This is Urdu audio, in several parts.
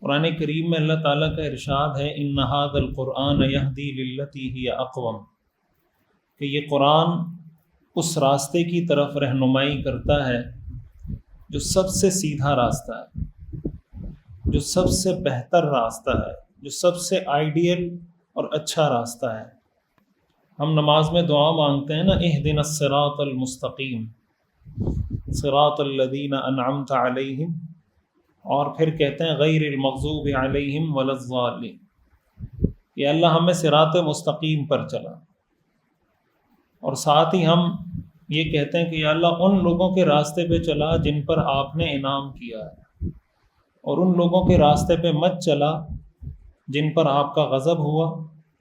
قرآن کریم میں اللہ تعالیٰ کا ارشاد ہے ان ھذا القرآن یہدی للتی ہی اقوم، کہ یہ قرآن اس راستے کی طرف رہنمائی کرتا ہے جو سب سے سیدھا راستہ ہے، جو سب سے بہتر راستہ ہے، جو سب سے آئیڈیل اور اچھا راستہ ہے۔ ہم نماز میں دعا مانگتے ہیں نا، اہدنا الصراط المستقیم صراط الذین انعمت علیہم، اور پھر کہتے ہیں غیر المغضوب علیہم ولا الضالین، کہ اللہ ہمیں صراط مستقیم پر چلا۔ اور ساتھ ہی ہم یہ کہتے ہیں کہ یا اللہ ان لوگوں کے راستے پہ چلا جن پر آپ نے انعام کیا ہے، اور ان لوگوں کے راستے پہ مت چلا جن پر آپ کا غضب ہوا،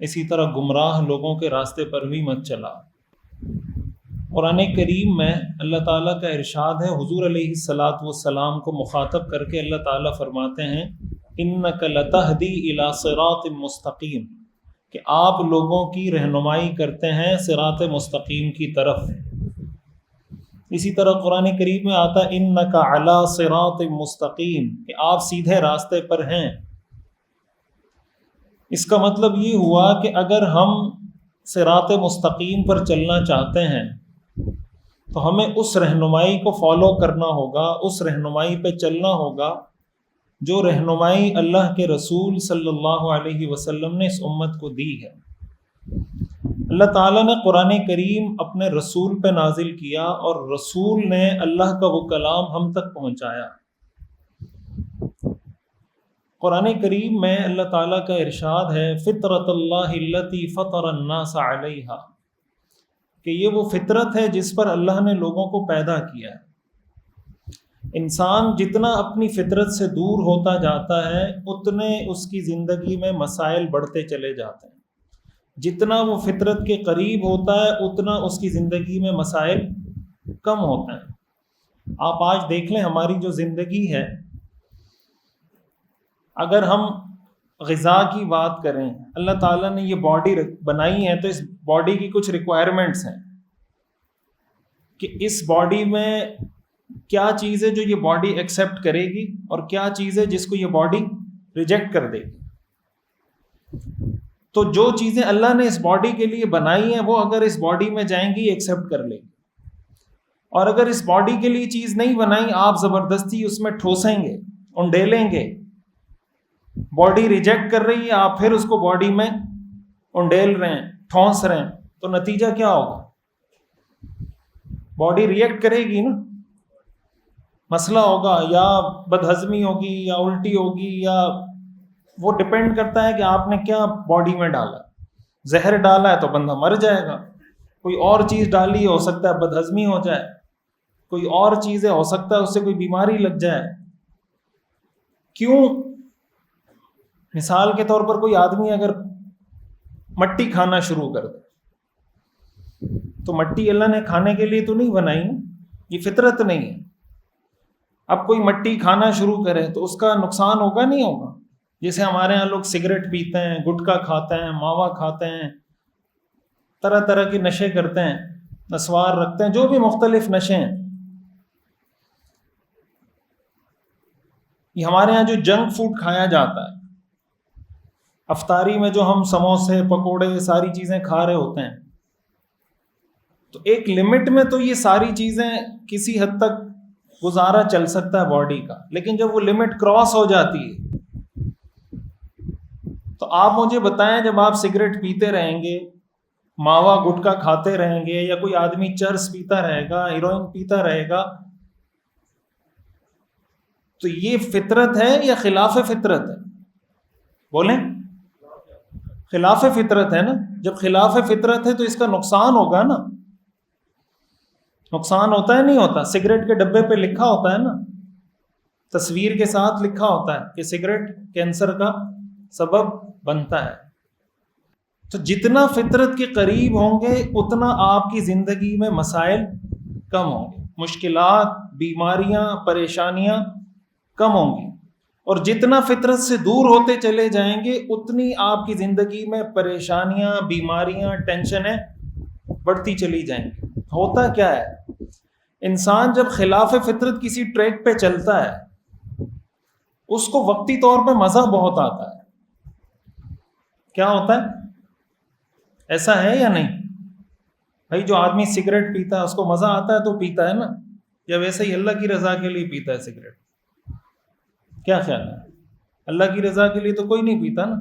اسی طرح گمراہ لوگوں کے راستے پر بھی مت چلا۔ قرآن کریم میں اللہ تعالیٰ کا ارشاد ہے، حضور علیہ الصلاۃ والسلام کو مخاطب کر کے اللہ تعالیٰ فرماتے ہیں انک لتہدی الی صراط مستقیم، کہ آپ لوگوں کی رہنمائی کرتے ہیں صراط مستقیم کی طرف۔ اسی طرح قرآن کریم میں آتا ہے انک علی صراط مستقیم، کہ آپ سیدھے راستے پر ہیں۔ اس کا مطلب یہ ہوا کہ اگر ہم صراط مستقیم پر چلنا چاہتے ہیں تو ہمیں اس رہنمائی کو فالو کرنا ہوگا، اس رہنمائی پہ چلنا ہوگا جو رہنمائی اللہ کے رسول صلی اللہ علیہ وسلم نے اس امت کو دی ہے۔ اللہ تعالیٰ نے قرآن کریم اپنے رسول پہ نازل کیا، اور رسول نے اللہ کا وہ کلام ہم تک پہنچایا۔ قرآن کریم میں اللہ تعالیٰ کا ارشاد ہے فطرت اللہ التی فطر الناس علیہا، کہ یہ وہ فطرت ہے جس پر اللہ نے لوگوں کو پیدا کیا ہے۔ انسان جتنا اپنی فطرت سے دور ہوتا جاتا ہے اتنے اس کی زندگی میں مسائل بڑھتے چلے جاتے ہیں، جتنا وہ فطرت کے قریب ہوتا ہے اتنا اس کی زندگی میں مسائل کم ہوتے ہیں۔ آپ آج دیکھ لیں ہماری جو زندگی ہے، اگر ہم غذا کی بات کریں، اللہ تعالیٰ نے یہ باڈی بنائی ہے تو اس باڈی کی کچھ ریکوائرمنٹس ہیں کہ اس باڈی میں کیا چیز ہے جو یہ باڈی ایکسیپٹ کرے گی اور کیا چیز ہے جس کو یہ باڈی ریجیکٹ کر دے گی۔ تو جو چیزیں اللہ نے اس باڈی کے لیے بنائی ہیں وہ اگر اس باڈی میں جائیں گی ایکسیپٹ کر لے گی، اور اگر اس باڈی کے لیے چیز نہیں بنائی آپ زبردستی اس میں ٹھوسیں گے، انڈیلیں گے، باڈی ریجیکٹ کر رہی ہے، آپ پھر اس کو باڈی میں انڈیل رہے ہیں، ٹھونس رہے ہیں، تو نتیجہ کیا ہوگا؟ باڈی ریئیکٹ کرے گی نا، مسئلہ ہوگا، یا بدہضمی ہوگی یا الٹی ہوگی، یا وہ ڈپینڈ کرتا ہے کہ آپ نے کیا باڈی میں ڈالا۔ زہر ڈالا ہے تو بندہ مر جائے گا، کوئی اور چیز ڈالی ہو سکتا ہے بدہضمی ہو جائے، کوئی اور چیزیں ہو سکتا ہے اس سے کوئی بیماری لگ جائے۔ کیوں؟ مثال کے طور پر کوئی آدمی اگر مٹی کھانا شروع کر دے تو مٹی اللہ نے کھانے کے لیے تو نہیں بنائی نا، یہ فطرت نہیں ہے۔ اب کوئی مٹی کھانا شروع کرے تو اس کا نقصان ہوگا نہیں ہوگا؟ جیسے ہمارے ہاں لوگ سگریٹ پیتے ہیں، گٹکا کھاتے ہیں، ماوا کھاتے ہیں، طرح طرح کے نشے کرتے ہیں، نسوار رکھتے ہیں، جو بھی مختلف نشے ہیں۔ یہ ہمارے ہاں جو جنک فوڈ کھایا جاتا ہے، افطاری میں جو ہم سموسے پکوڑے ساری چیزیں کھا رہے ہوتے ہیں، تو ایک لمٹ میں تو یہ ساری چیزیں کسی حد تک گزارا چل سکتا ہے باڈی کا، لیکن جب وہ لمٹ کراس ہو جاتی ہے تو آپ مجھے بتائیں، جب آپ سگریٹ پیتے رہیں گے، ماوا گٹکا کھاتے رہیں گے، یا کوئی آدمی چرس پیتا رہے گا، ہیروئن پیتا رہے گا، تو یہ فطرت ہے یا خلاف فطرت ہے؟ بولیں، خلاف فطرت ہے نا۔ جب خلاف فطرت ہے تو اس کا نقصان ہوگا نا، نقصان ہوتا ہے نہیں ہوتا؟ سگریٹ کے ڈبے پہ لکھا ہوتا ہے نا، تصویر کے ساتھ لکھا ہوتا ہے کہ سگریٹ کینسر کا سبب بنتا ہے۔ تو جتنا فطرت کے قریب ہوں گے اتنا آپ کی زندگی میں مسائل کم ہوں گے، مشکلات، بیماریاں، پریشانیاں کم ہوں گی، اور جتنا فطرت سے دور ہوتے چلے جائیں گے اتنی آپ کی زندگی میں پریشانیاں، بیماریاں، ٹینشنیں بڑھتی چلی جائیں گی۔ ہوتا کیا ہے، انسان جب خلاف فطرت کسی ٹریک پہ چلتا ہے اس کو وقتی طور پہ مزہ بہت آتا ہے. کیا ہوتا ہے؟ ایسا ہے یا نہیں بھائی؟ جو آدمی سگریٹ پیتا ہے اس کو مزہ آتا ہے تو پیتا ہے نا، یا ویسے ہی اللہ کی رضا کے لیے پیتا ہے سگریٹ؟ کیا خیال ہے؟ اللہ کی رضا کے لیے تو کوئی نہیں پیتا نا،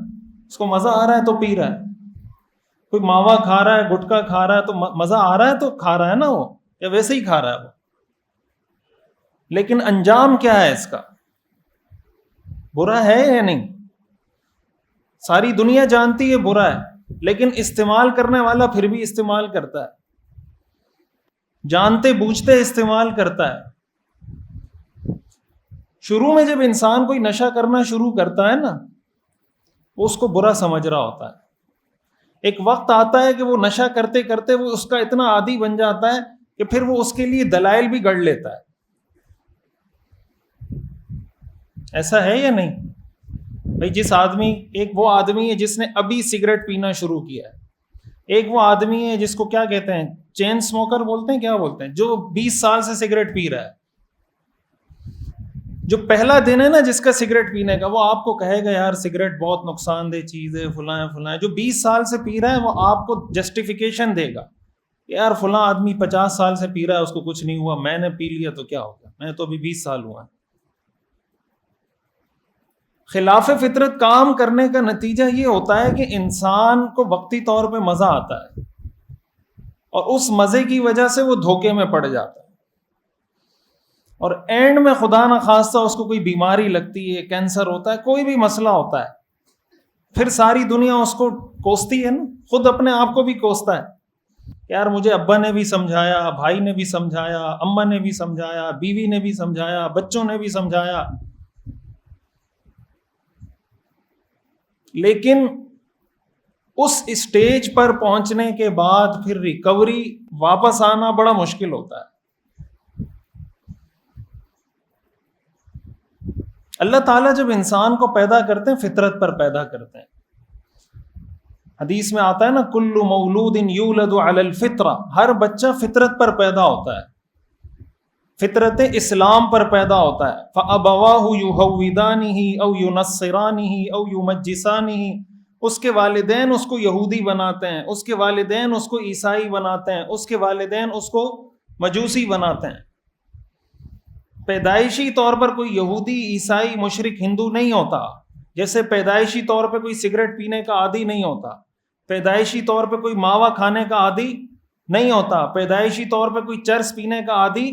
اس کو مزہ آ رہا ہے تو پی رہا ہے. کوئی ماوا کھا رہا ہے، گٹکا کھا رہا ہے تو مزہ آ رہا ہے تو کھا رہا ہے نا وہ، یا ویسے ہی کھا رہا ہے وہ. لیکن انجام کیا ہے اس کا؟ برا ہے یا نہیں؟ ساری دنیا جانتی ہے برا ہے، لیکن استعمال کرنے والا پھر بھی استعمال کرتا ہے، جانتے بوجھتے استعمال کرتا ہے. شروع میں جب انسان کوئی نشہ کرنا شروع کرتا ہے نا، وہ اس کو برا سمجھ رہا ہوتا ہے. ایک وقت آتا ہے کہ وہ نشہ کرتے کرتے وہ اس کا اتنا عادی بن جاتا ہے کہ پھر وہ اس کے لیے دلائل بھی گڑھ لیتا ہے. ایسا ہے یا نہیں بھائی؟ جس آدمی، ایک وہ آدمی ہے جس نے ابھی سگریٹ پینا شروع کیا ہے، ایک وہ آدمی ہے جس کو کیا کہتے ہیں، چین سموکر بولتے ہیں، کیا بولتے ہیں، جو 20 سال سے سگریٹ پی رہا ہے. جو پہلا دن ہے نا جس کا سگریٹ پینے کا، وہ آپ کو کہے گا یار سگریٹ بہت نقصان دہ چیز ہے، فلاں فلاں. جو 20 سال سے پی رہا ہے وہ آپ کو جسٹیفیکیشن دے گا، یار فلاں آدمی 50 سال سے پی رہا ہے، اس کو کچھ نہیں ہوا، میں نے پی لیا تو کیا ہوگا، میں تو ابھی 20 سال ہوا. خلاف فطرت کام کرنے کا نتیجہ یہ ہوتا ہے کہ انسان کو وقتی طور پہ مزہ آتا ہے، اور اس مزے کی وجہ سے وہ دھوکے میں پڑ جاتا ہے، اور اینڈ میں خدا نہ خواستہ اس کو کوئی بیماری لگتی ہے، کینسر ہوتا ہے، کوئی بھی مسئلہ ہوتا ہے، پھر ساری دنیا اس کو کوستی ہے نا، خود اپنے آپ کو بھی کوستا ہے. یار مجھے ابا نے بھی سمجھایا، بھائی نے بھی سمجھایا، اماں نے بھی سمجھایا، بیوی نے بھی سمجھایا، بچوں نے بھی سمجھایا، لیکن اس اسٹیج پر پہنچنے کے بعد پھر ریکوری، واپس آنا بڑا مشکل ہوتا ہے. اللہ تعالیٰ جب انسان کو پیدا کرتے ہیں فطرت پر پیدا کرتے ہیں. حدیث میں آتا ہے نا، کل مولود یولد علی الفطرہ، ہر بچہ فطرت پر پیدا ہوتا ہے، فطرت اسلام پر پیدا ہوتا ہے. فَأَبَوَاهُ يُهَوِّدَانِهِ أَوْ يُنَصِّرَانِهِ أَوْ يُمَجِّسَانِهِ، اس کے والدین اس کو یہودی بناتے ہیں، اس کے والدین اس کو عیسائی بناتے ہیں، اس کے والدین اس کو مجوسی بناتے ہیں. پیدائشی طور پر کوئی یہودی، عیسائی، مشرک، ہندو نہیں ہوتا، جیسے پیدائشی طور پہ کوئی سگریٹ پینے کا عادی نہیں ہوتا، پیدائشی طور پہ کوئی ماوا کھانے کا عادی نہیں ہوتا، پیدائشی طور پہ کوئی چرس پینے کا عادی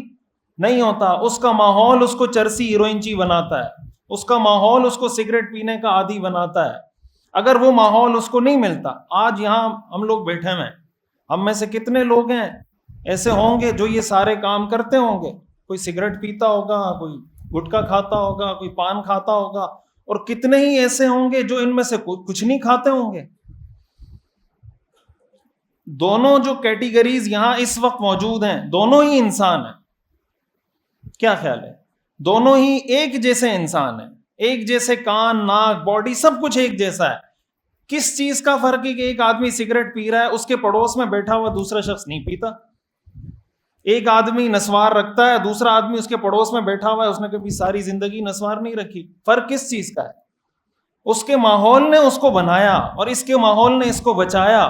نہیں ہوتا. اس کا ماحول اس کو چرسی، ہیروئنچی بناتا ہے، اس کا ماحول اس کو سگریٹ پینے کا عادی بناتا ہے. اگر وہ ماحول اس کو نہیں ملتا، آج یہاں ہم لوگ بیٹھے ہیں، ہم میں سے کتنے لوگ ہیں ایسے ہوں گے جو یہ سارے کام کرتے ہوں گے؟ کوئی سگریٹ پیتا ہوگا، کوئی گٹکا کھاتا ہوگا، کوئی پان کھاتا ہوگا، اور کتنے ہی ایسے ہوں گے جو ان میں سے کچھ نہیں کھاتے ہوں گے. دونوں جو کیٹیگریز یہاں اس وقت موجود ہیں، دونوں ہی انسان ہیں. کیا خیال ہے؟ دونوں ہی ایک جیسے انسان ہیں، ایک جیسے کان، ناک، باڈی، سب کچھ ایک جیسا ہے. کس چیز کا فرق ہے کہ ایک آدمی سگریٹ پی رہا ہے، اس کے پڑوس میں بیٹھا ہوا دوسرا شخص نہیں پیتا. ایک آدمی نسوار رکھتا ہے، دوسرا آدمی اس کے پڑوس میں بیٹھا ہوا ہے، اس نے کبھی ساری زندگی نسوار نہیں رکھی. فرق کس چیز کا ہے؟ اس کے ماحول نے اس کو بنایا، اور اس کے ماحول نے اس کو بچایا.